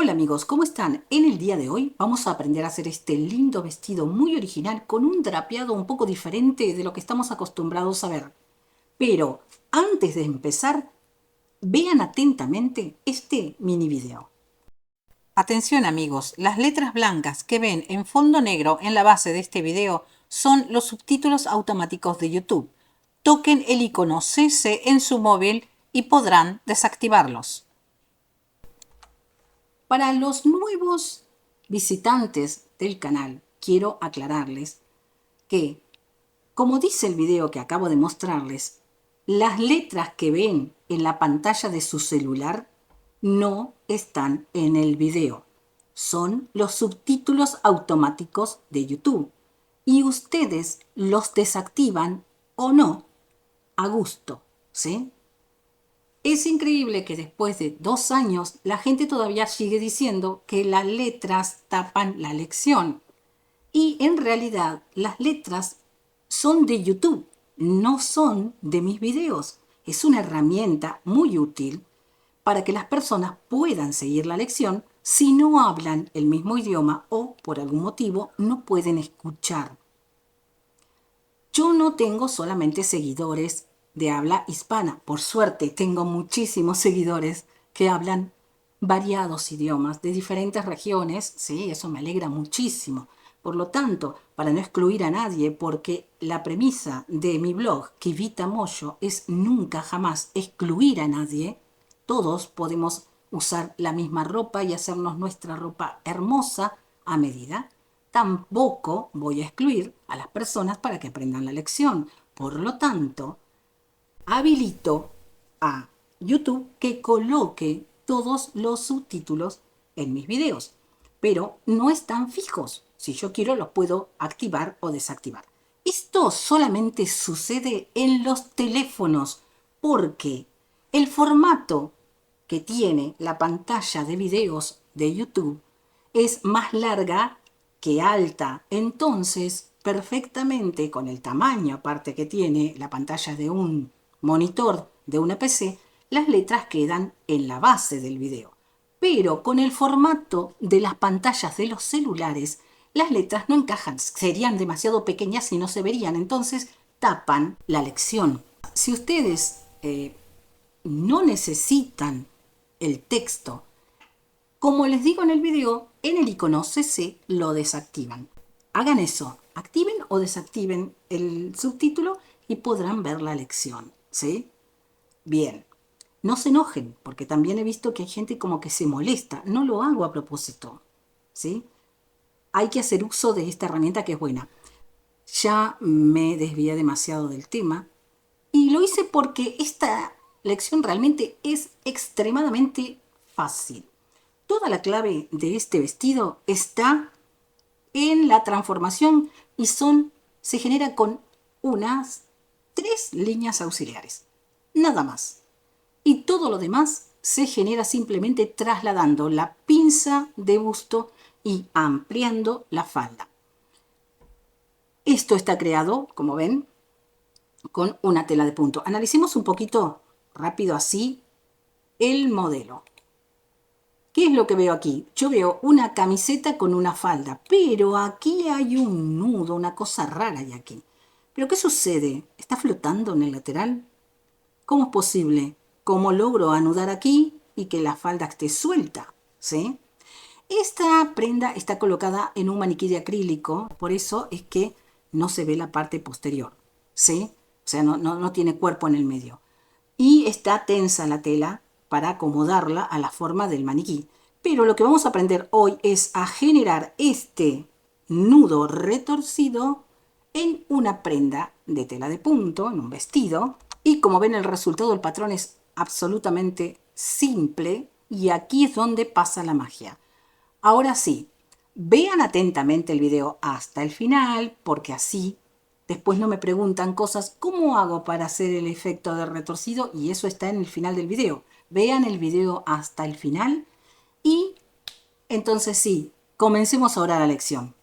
Hola amigos, ¿cómo están? En el día de hoy vamos a aprender a hacer este lindo vestido muy original con un drapeado un poco diferente de lo que estamos acostumbrados a ver. Pero antes de empezar, vean atentamente este mini video. Atención amigos, las letras blancas que ven en fondo negro en la base de este video son los subtítulos automáticos de YouTube. Toquen el icono CC en su móvil y podrán desactivarlos. Para los nuevos visitantes del canal, quiero aclararles que, como dice el video que acabo de mostrarles, las letras que ven en la pantalla de su celular no están en el video. Son los subtítulos automáticos de YouTube y ustedes los desactivan o no a gusto, ¿sí? Es increíble que después de 2 años la gente todavía sigue diciendo que las letras tapan la lección. Y en realidad las letras son de YouTube, no son de mis videos. Es una herramienta muy útil para que las personas puedan seguir la lección si no hablan el mismo idioma o por algún motivo no pueden escuchar. Yo no tengo solamente seguidores de habla hispana. Por suerte, tengo muchísimos seguidores que hablan variados idiomas de diferentes regiones. Sí, eso me alegra muchísimo. Por lo tanto, para no excluir a nadie, porque la premisa de mi blog, Kivita Moyo, es nunca jamás excluir a nadie, todos podemos usar la misma ropa y hacernos nuestra ropa hermosa a medida. Tampoco voy a excluir a las personas para que aprendan la lección. Por lo tanto, habilito a YouTube que coloque todos los subtítulos en mis videos, pero no están fijos. Si yo quiero, los puedo activar o desactivar. Esto solamente sucede en los teléfonos porque el formato que tiene la pantalla de videos de YouTube es más larga que alta. Entonces, perfectamente con el tamaño aparte que tiene la pantalla de un monitor de una PC, las letras quedan en la base del video. Pero con el formato de las pantallas de los celulares, las letras no encajan, serían demasiado pequeñas y no se verían, entonces tapan la lección. Si ustedes no necesitan el texto, como les digo en el video, en el icono CC lo desactivan. Hagan eso, activen o desactiven el subtítulo y podrán ver la lección, ¿sí? Bien, no se enojen, porque también he visto que hay gente como que se molesta. No lo hago a propósito, ¿sí? Hay que hacer uso de esta herramienta que es buena. Ya me desvié demasiado del tema y lo hice porque esta lección realmente es extremadamente fácil. Toda la clave de este vestido está en la transformación y se genera con unas 3 líneas auxiliares. Nada más. Y todo lo demás se genera simplemente trasladando la pinza de busto y ampliando la falda. Esto está creado, como ven, con una tela de punto. Analicemos un poquito rápido así el modelo. ¿Qué es lo que veo aquí? Yo veo una camiseta con una falda, pero aquí hay un nudo, una cosa rara hay aquí. ¿Pero qué sucede? ¿Está flotando en el lateral? ¿Cómo es posible? ¿Cómo logro anudar aquí y que la falda esté suelta? ¿Sí? Esta prenda está colocada en un maniquí de acrílico, por eso es que no se ve la parte posterior. ¿Sí? O sea, no tiene cuerpo en el medio. Y está tensa la tela para acomodarla a la forma del maniquí. Pero lo que vamos a aprender hoy es a generar este nudo retorcido en una prenda de tela de punto, en un vestido. Y como ven, el resultado del patrón es absolutamente simple y aquí es donde pasa la magia. Ahora sí, vean atentamente el video hasta el final porque así después no me preguntan cosas, ¿cómo hago para hacer el efecto de retorcido? Y eso está en el final del video. Vean el video hasta el final y entonces sí, comencemos ahora la lección.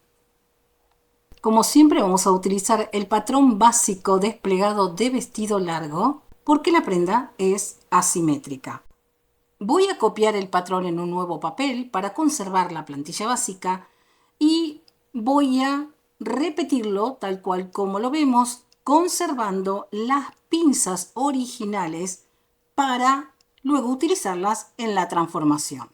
Como siempre vamos a utilizar el patrón básico desplegado de vestido largo porque la prenda es asimétrica. Voy a copiar el patrón en un nuevo papel para conservar la plantilla básica y voy a repetirlo tal cual como lo vemos, conservando las pinzas originales para luego utilizarlas en la transformación.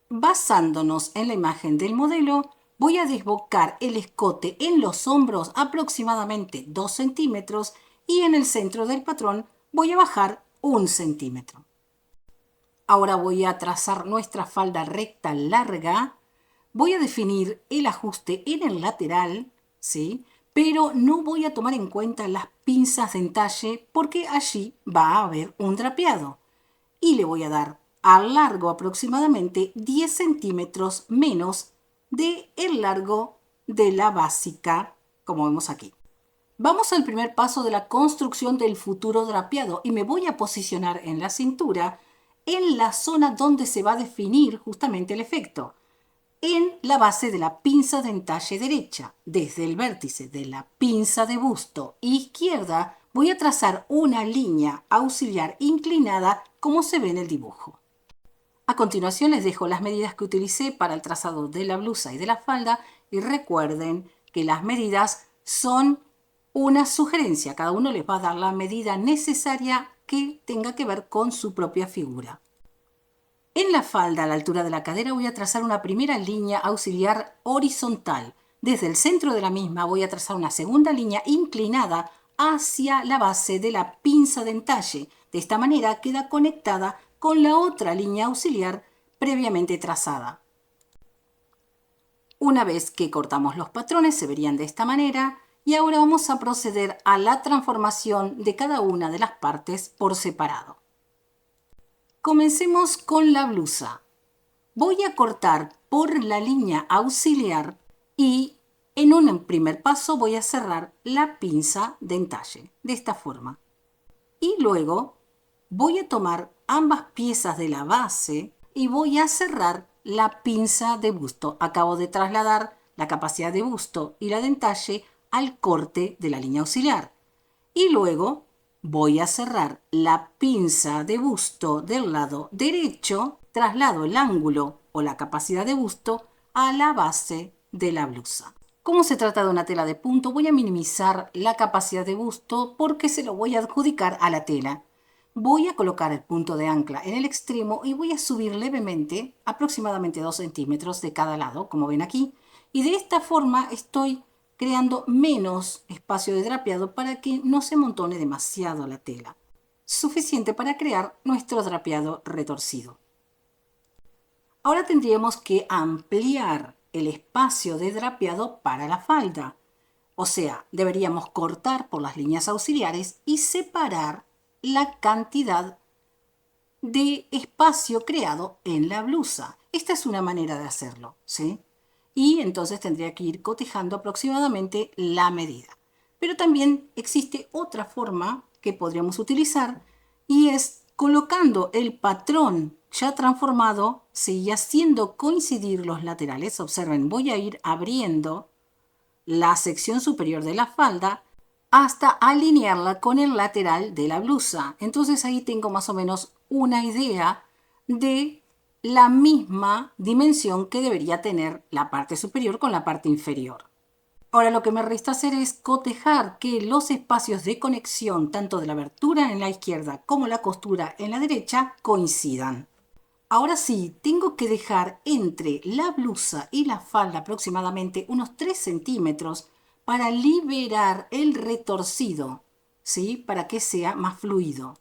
Basándonos en la imagen del modelo, voy a desbocar el escote en los hombros aproximadamente 2 centímetros y en el centro del patrón voy a bajar 1 centímetro. Ahora voy a trazar nuestra falda recta larga. Voy a definir el ajuste en el lateral, ¿sí? Pero no voy a tomar en cuenta las pinzas de entalle porque allí va a haber un drapeado. Y le voy a dar al largo aproximadamente 10 centímetros menos del largo de la básica, como vemos aquí. Vamos al primer paso de la construcción del futuro drapeado y me voy a posicionar en la cintura, en la zona donde se va a definir justamente el efecto, en la base de la pinza de entalle derecha. Desde el vértice de la pinza de busto izquierda voy a trazar una línea auxiliar inclinada como se ve en el dibujo. A continuación les dejo las medidas que utilicé para el trazado de la blusa y de la falda y recuerden que las medidas son una sugerencia. Cada uno les va a dar la medida necesaria que tenga que ver con su propia figura. En la falda, a la altura de la cadera, voy a trazar una primera línea auxiliar horizontal. Desde el centro de la misma voy a trazar una segunda línea inclinada hacia la base de la pinza de entalle. De esta manera queda conectada con la otra línea auxiliar previamente trazada. Una vez que cortamos los patrones se verían de esta manera y ahora vamos a proceder a la transformación de cada una de las partes por separado. Comencemos con la blusa. Voy a cortar por la línea auxiliar y en un primer paso voy a cerrar la pinza de entalle, de esta forma. Y luego voy a tomar ambas piezas de la base y voy a cerrar la pinza de busto. Acabo de trasladar la capacidad de busto y la de entalle al corte de la línea auxiliar. Y luego voy a cerrar la pinza de busto del lado derecho, traslado el ángulo o la capacidad de busto a la base de la blusa. Como se trata de una tela de punto, voy a minimizar la capacidad de busto porque se lo voy a adjudicar a la tela. Voy a colocar el punto de ancla en el extremo y voy a subir levemente, aproximadamente 2 centímetros de cada lado, como ven aquí. Y de esta forma estoy creando menos espacio de drapeado para que no se amontone demasiado la tela. Suficiente para crear nuestro drapeado retorcido. Ahora tendríamos que ampliar el espacio de drapeado para la falda. O sea, deberíamos cortar por las líneas auxiliares y separar la cantidad de espacio creado en la blusa. Esta es una manera de hacerlo, ¿sí? Y entonces tendría que ir cotejando aproximadamente la medida. Pero también existe otra forma que podríamos utilizar y es colocando el patrón ya transformado, ¿sí? Y haciendo coincidir los laterales. Observen, voy a ir abriendo la sección superior de la falda hasta alinearla con el lateral de la blusa. Entonces ahí tengo más o menos una idea de la misma dimensión que debería tener la parte superior con la parte inferior. Ahora lo que me resta hacer es cotejar que los espacios de conexión tanto de la abertura en la izquierda como la costura en la derecha coincidan. Ahora sí, tengo que dejar entre la blusa y la falda aproximadamente unos 3 centímetros para liberar el retorcido, ¿sí? Para que sea más fluido.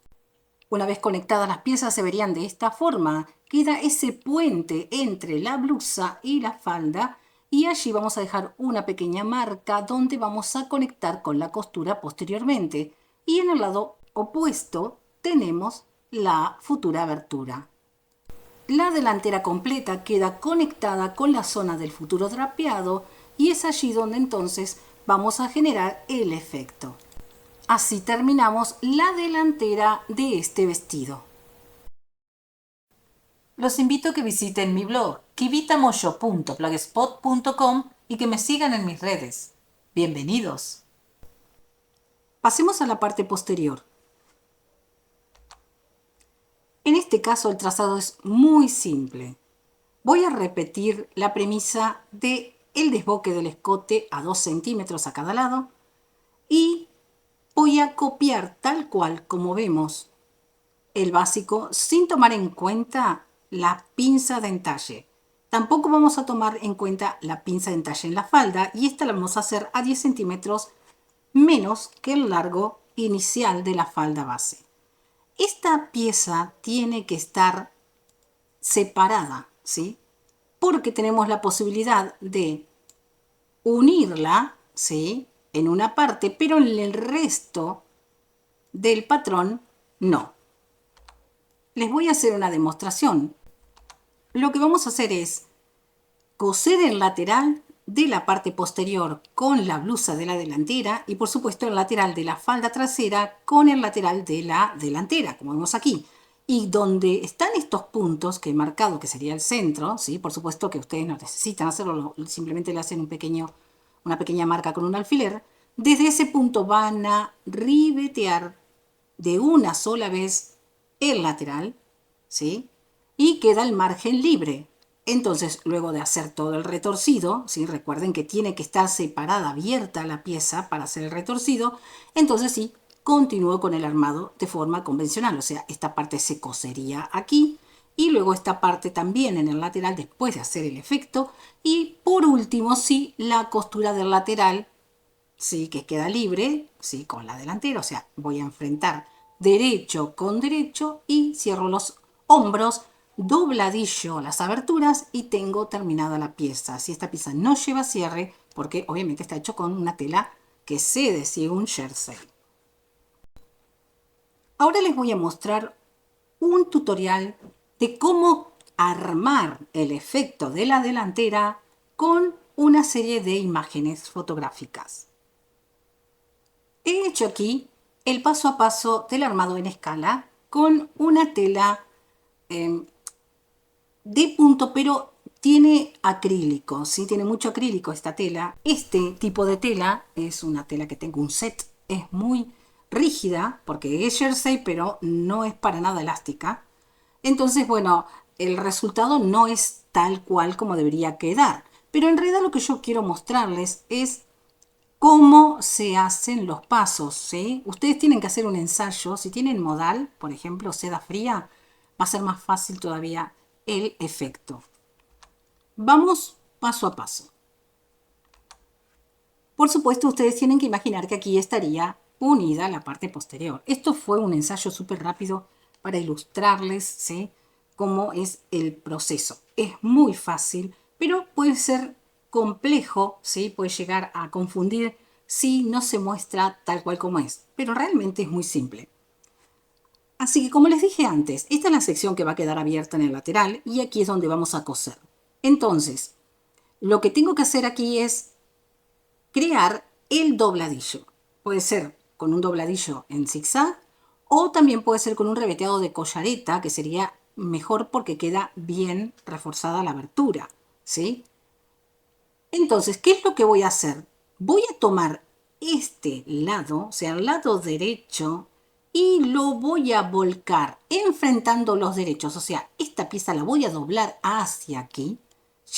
Una vez conectadas las piezas se verían de esta forma. Queda ese puente entre la blusa y la falda y allí vamos a dejar una pequeña marca donde vamos a conectar con la costura posteriormente. Y en el lado opuesto tenemos la futura abertura. La delantera completa queda conectada con la zona del futuro drapeado y es allí donde entonces vamos a generar el efecto. Así terminamos la delantera de este vestido. Los invito a que visiten mi blog kivitamoyo.blogspot.com y que me sigan en mis redes. ¡Bienvenidos! Pasemos a la parte posterior. En este caso el trazado es muy simple. Voy a repetir la premisa de el desboque del escote a 2 centímetros a cada lado y voy a copiar tal cual como vemos el básico sin tomar en cuenta la pinza de entalle. Tampoco vamos a tomar en cuenta la pinza de entalle en la falda y esta la vamos a hacer a 10 centímetros menos que el largo inicial de la falda base. Esta pieza tiene que estar separada, ¿sí? Porque tenemos la posibilidad de unirla, ¿sí? En una parte, pero en el resto del patrón no. Les voy a hacer una demostración. Lo que vamos a hacer es coser el lateral de la parte posterior con la blusa de la delantera y por supuesto el lateral de la falda trasera con el lateral de la delantera, como vemos aquí. Y donde están estos puntos que he marcado, que sería el centro, ¿sí? Por supuesto que ustedes no necesitan hacerlo, simplemente le hacen una pequeña marca con un alfiler. Desde ese punto van a ribetear de una sola vez el lateral, ¿sí? Y queda el margen libre. Entonces, luego de hacer todo el retorcido, ¿sí? Recuerden que tiene que estar separada, abierta la pieza para hacer el retorcido. Entonces, sí, continúo con el armado de forma convencional. O sea, esta parte se cosería aquí y luego esta parte también en el lateral después de hacer el efecto. Y por último, sí, la costura del lateral, sí, que queda libre, sí, con la delantera. O sea, voy a enfrentar derecho con derecho y cierro los hombros, dobladillo las aberturas y tengo terminada la pieza. Si esta pieza no lleva cierre, porque obviamente está hecho con una tela que se decide un jersey. Ahora les voy a mostrar un tutorial de cómo armar el efecto de la delantera con una serie de imágenes fotográficas. He hecho aquí el paso a paso del armado en escala con una tela de punto, pero tiene acrílico, ¿sí? Tiene mucho acrílico esta tela. Este tipo de tela es una tela que tengo un set, es muy rígida porque es jersey, pero no es para nada elástica. Entonces, bueno, el resultado no es tal cual como debería quedar. Pero en realidad lo que yo quiero mostrarles es cómo se hacen los pasos, ¿sí? Ustedes tienen que hacer un ensayo. Si tienen modal, por ejemplo, seda fría, va a ser más fácil todavía el efecto. Vamos paso a paso. Por supuesto, ustedes tienen que imaginar que aquí estaría unida la parte posterior. Esto fue un ensayo súper rápido para ilustrarles, ¿sí?, cómo es el proceso. Es muy fácil, pero puede ser complejo, ¿sí? Puede llegar a confundir si no se muestra tal cual como es, pero realmente es muy simple. Así que como les dije antes, esta es la sección que va a quedar abierta en el lateral y aquí es donde vamos a coser. Entonces, lo que tengo que hacer aquí es crear el dobladillo. Puede ser con un dobladillo en zigzag o también puede ser con un reveteado de collareta, que sería mejor porque queda bien reforzada la abertura, ¿sí? Entonces, ¿qué es lo que voy a hacer? Voy a tomar este lado, o sea, el lado derecho, y lo voy a volcar enfrentando los derechos. O sea, esta pieza la voy a doblar hacia aquí,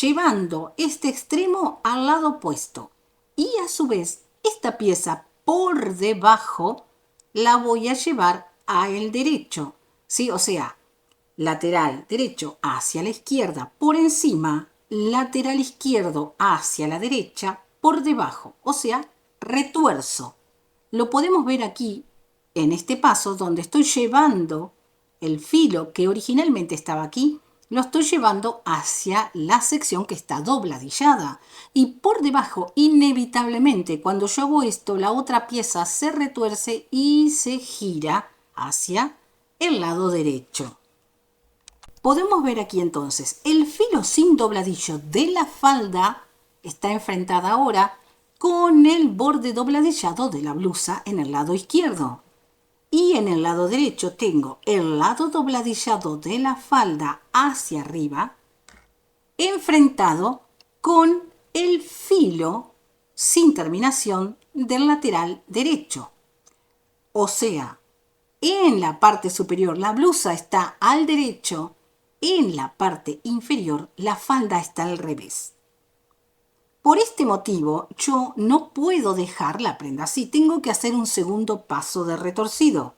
llevando este extremo al lado opuesto. Y a su vez, esta pieza por debajo la voy a llevar a el derecho, ¿sí? O sea, lateral derecho hacia la izquierda por encima, lateral izquierdo hacia la derecha por debajo, o sea, retuerzo. Lo podemos ver aquí en este paso donde estoy llevando el filo que originalmente estaba aquí, lo estoy llevando hacia la sección que está dobladillada. Y por debajo, inevitablemente, cuando yo hago esto, la otra pieza se retuerce y se gira hacia el lado derecho. Podemos ver aquí entonces, el filo sin dobladillo de la falda está enfrentada ahora con el borde dobladillado de la blusa en el lado izquierdo. Y en el lado derecho tengo el lado dobladillado de la falda hacia arriba, enfrentado con el filo sin terminación del lateral derecho. O sea, en la parte superior la blusa está al derecho, en la parte inferior la falda está al revés. Por este motivo, yo no puedo dejar la prenda así, tengo que hacer un segundo paso de retorcido.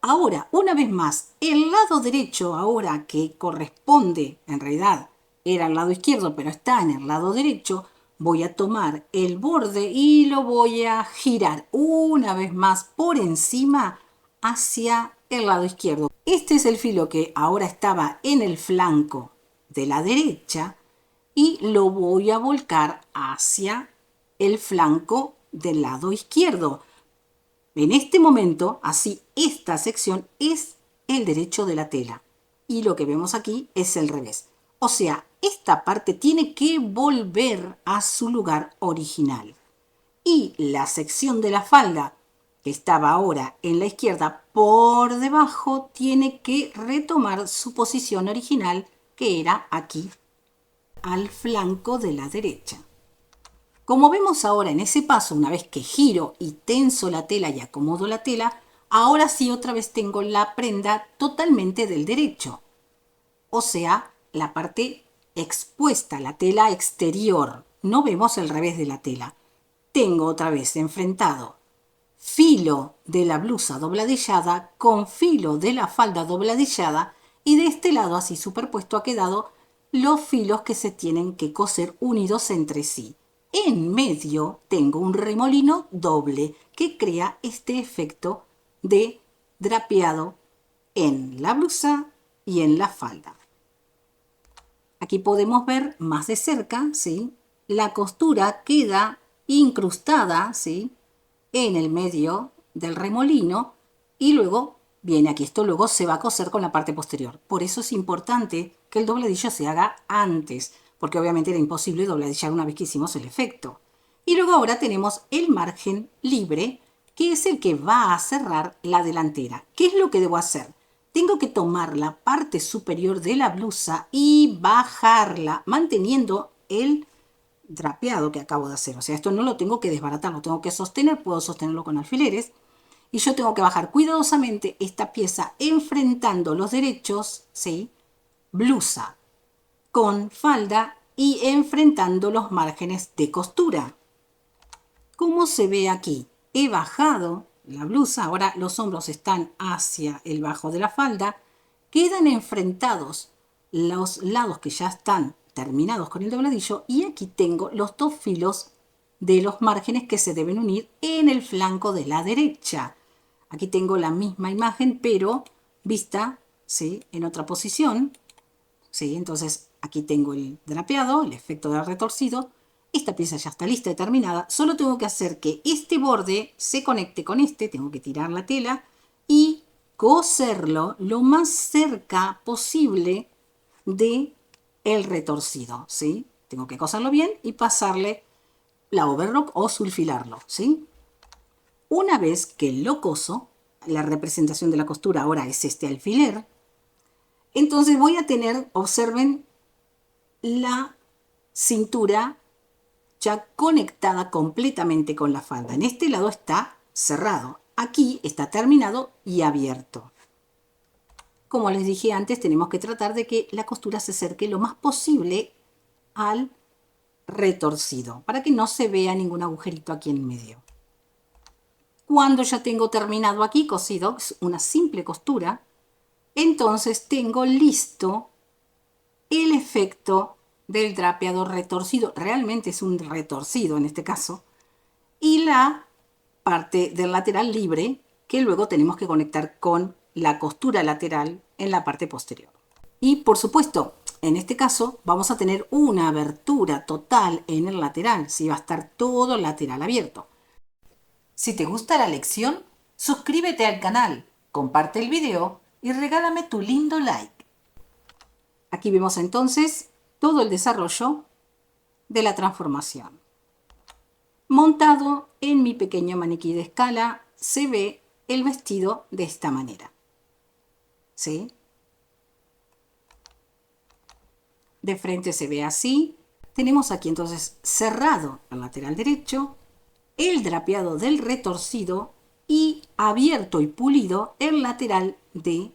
Ahora, una vez más, el lado derecho, ahora que corresponde, en realidad era el lado izquierdo, pero está en el lado derecho, voy a tomar el borde y lo voy a girar una vez más por encima hacia el lado izquierdo. Este es el filo que ahora estaba en el flanco de la derecha y lo voy a volcar hacia el flanco del lado izquierdo. En este momento, así, esta sección es el derecho de la tela y lo que vemos aquí es el revés. O sea, esta parte tiene que volver a su lugar original. Y la sección de la falda, que estaba ahora en la izquierda, por debajo, tiene que retomar su posición original, que era aquí, al flanco de la derecha. Como vemos ahora en ese paso, una vez que giro y tenso la tela y acomodo la tela, ahora sí otra vez tengo la prenda totalmente del derecho. O sea, la parte expuesta, la tela exterior. No vemos el revés de la tela. Tengo otra vez enfrentado filo de la blusa dobladillada con filo de la falda dobladillada y de este lado así superpuesto ha quedado los filos que se tienen que coser unidos entre sí. En medio tengo un remolino doble que crea este efecto de drapeado en la blusa y en la falda. Aquí podemos ver más de cerca, ¿sí? La costura queda incrustada, ¿sí? En el medio del remolino y luego viene aquí. Esto luego se va a coser con la parte posterior. Por eso es importante que el dobladillo se haga antes, porque obviamente era imposible dobladillar una vez que hicimos el efecto. Y luego ahora tenemos el margen libre, que es el que va a cerrar la delantera. ¿Qué es lo que debo hacer? Tengo que tomar la parte superior de la blusa y bajarla, manteniendo el drapeado que acabo de hacer. O sea, esto no lo tengo que desbaratar, lo tengo que sostener, puedo sostenerlo con alfileres. Y yo tengo que bajar cuidadosamente esta pieza enfrentando los derechos, ¿sí? Blusa con falda y enfrentando los márgenes de costura. Como se ve aquí, he bajado la blusa, ahora los hombros están hacia el bajo de la falda, quedan enfrentados los lados que ya están terminados con el dobladillo y aquí tengo los dos filos de los márgenes que se deben unir en el flanco de la derecha. Aquí tengo la misma imagen pero vista, ¿sí? En otra posición, ¿sí? Entonces aquí tengo el drapeado, el efecto del retorcido. Esta pieza ya está lista y terminada. Solo tengo que hacer que este borde se conecte con este. Tengo que tirar la tela y coserlo lo más cerca posible de el retorcido, ¿sí? Tengo que coserlo bien y pasarle la overlock o sulfilarlo, ¿sí? Una vez que lo coso, la representación de la costura ahora es este alfiler. Entonces voy a tener, observen, la cintura ya conectada completamente con la falda. En este lado está cerrado, aquí está terminado y abierto. Como les dije antes, tenemos que tratar de que la costura se acerque lo más posible al retorcido, para que no se vea ningún agujerito aquí en medio. Cuando ya tengo terminado aquí cosido, es una simple costura, entonces tengo listo el efecto del drapeado retorcido. Realmente es un retorcido en este caso. Y la parte del lateral libre que luego tenemos que conectar con la costura lateral en la parte posterior. Y por supuesto, en este caso vamos a tener una abertura total en el lateral, si va a estar todo el lateral abierto. Si te gusta la lección, suscríbete al canal, comparte el video y regálame tu lindo like. Aquí vemos entonces todo el desarrollo de la transformación. Montado en mi pequeño maniquí de escala, se ve el vestido de esta manera. ¿Sí? De frente se ve así. Tenemos aquí entonces cerrado el lateral derecho, el drapeado del retorcido y abierto y pulido el lateral de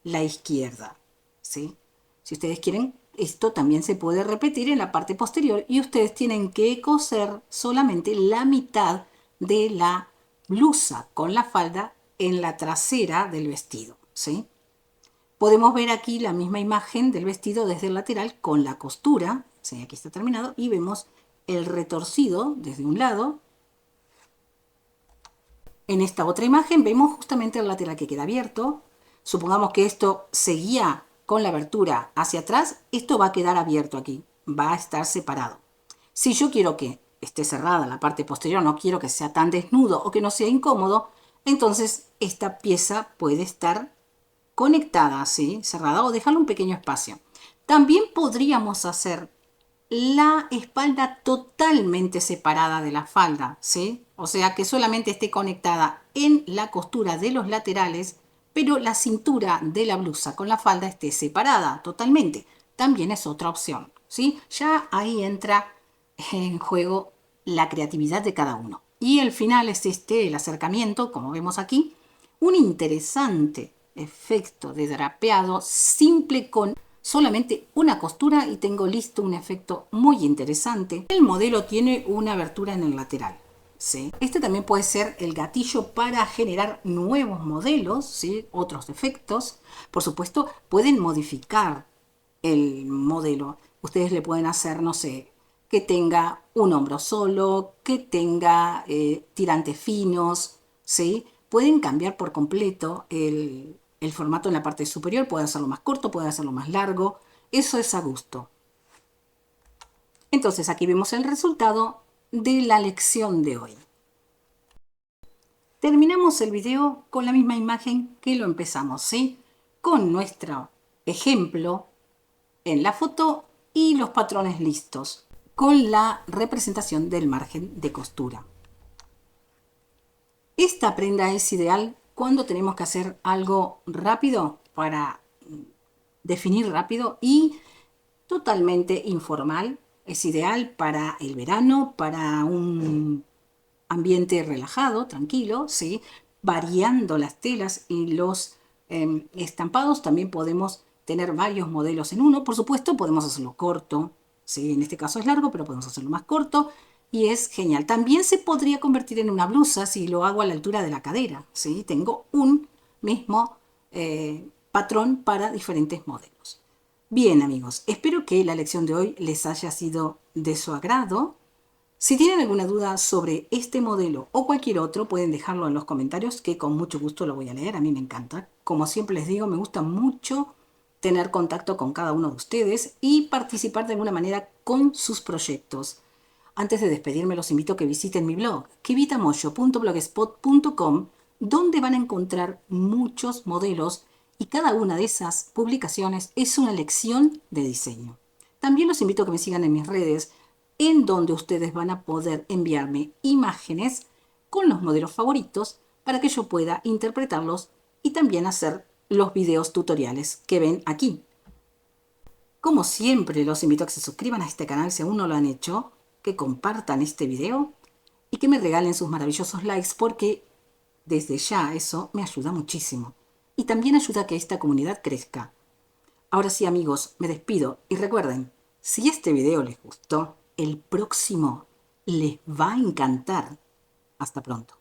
la izquierda, ¿sí? Si ustedes quieren, esto también se puede repetir en la parte posterior y ustedes tienen que coser solamente la mitad de la blusa con la falda en la trasera del vestido, ¿sí? Podemos ver aquí la misma imagen del vestido desde el lateral con la costura, ¿sí? Aquí está terminado, y vemos el retorcido desde un lado. En esta otra imagen vemos justamente el lateral que queda abierto. Supongamos que esto seguía con la abertura hacia atrás, esto va a quedar abierto aquí, va a estar separado. Si yo quiero que esté cerrada la parte posterior, no quiero que sea tan desnudo o que no sea incómodo, entonces esta pieza puede estar conectada así, cerrada, o dejarle un pequeño espacio. También podríamos hacer la espalda totalmente separada de la falda, ¿sí? O sea, que solamente esté conectada en la costura de los laterales, pero la cintura de la blusa con la falda esté separada totalmente. También es otra opción, ¿sí? Ya ahí entra en juego la creatividad de cada uno. Y el final es el acercamiento, como vemos aquí, un interesante efecto de drapeado simple con solamente una costura y tengo listo un efecto muy interesante. El modelo tiene una abertura en el lateral, ¿sí? Este también puede ser el gatillo para generar nuevos modelos, ¿sí? Otros efectos. Por supuesto, pueden modificar el modelo. Ustedes le pueden hacer, no sé, que tenga un hombro solo, que tenga tirantes finos, ¿sí? Pueden cambiar por completo el formato en la parte superior, pueden hacerlo más corto, pueden hacerlo más largo, eso es a gusto. Entonces aquí vemos el resultado de la lección de hoy. Terminamos el video con la misma imagen que lo empezamos, ¿sí? Con nuestro ejemplo en la foto y los patrones listos, con la representación del margen de costura. Esta prenda es ideal cuando tenemos que hacer algo rápido para definir rápido y totalmente informal. Es ideal para el verano, para un ambiente relajado, tranquilo, ¿sí? Variando las telas y los estampados, también podemos tener varios modelos en uno. Por supuesto, podemos hacerlo corto, ¿sí? En este caso es largo, pero podemos hacerlo más corto y es genial. También se podría convertir en una blusa si lo hago a la altura de la cadera, ¿sí? Tengo un mismo patrón para diferentes modelos. Bien, amigos, espero que la lección de hoy les haya sido de su agrado. Si tienen alguna duda sobre este modelo o cualquier otro, pueden dejarlo en los comentarios, que con mucho gusto lo voy a leer. A mí me encanta. Como siempre les digo, me gusta mucho tener contacto con cada uno de ustedes y participar de alguna manera con sus proyectos. Antes de despedirme, los invito a que visiten mi blog, kivitamoyo.blogspot.com, donde van a encontrar muchos modelos y cada una de esas publicaciones es una lección de diseño. También los invito a que me sigan en mis redes, en donde ustedes van a poder enviarme imágenes con los modelos favoritos para que yo pueda interpretarlos y también hacer los videos tutoriales que ven aquí. Como siempre, los invito a que se suscriban a este canal si aún no lo han hecho, que compartan este video y que me regalen sus maravillosos likes, porque desde ya eso me ayuda muchísimo y también ayuda a que esta comunidad crezca. Ahora sí, amigos, me despido y recuerden, si este video les gustó, el próximo les va a encantar. Hasta pronto.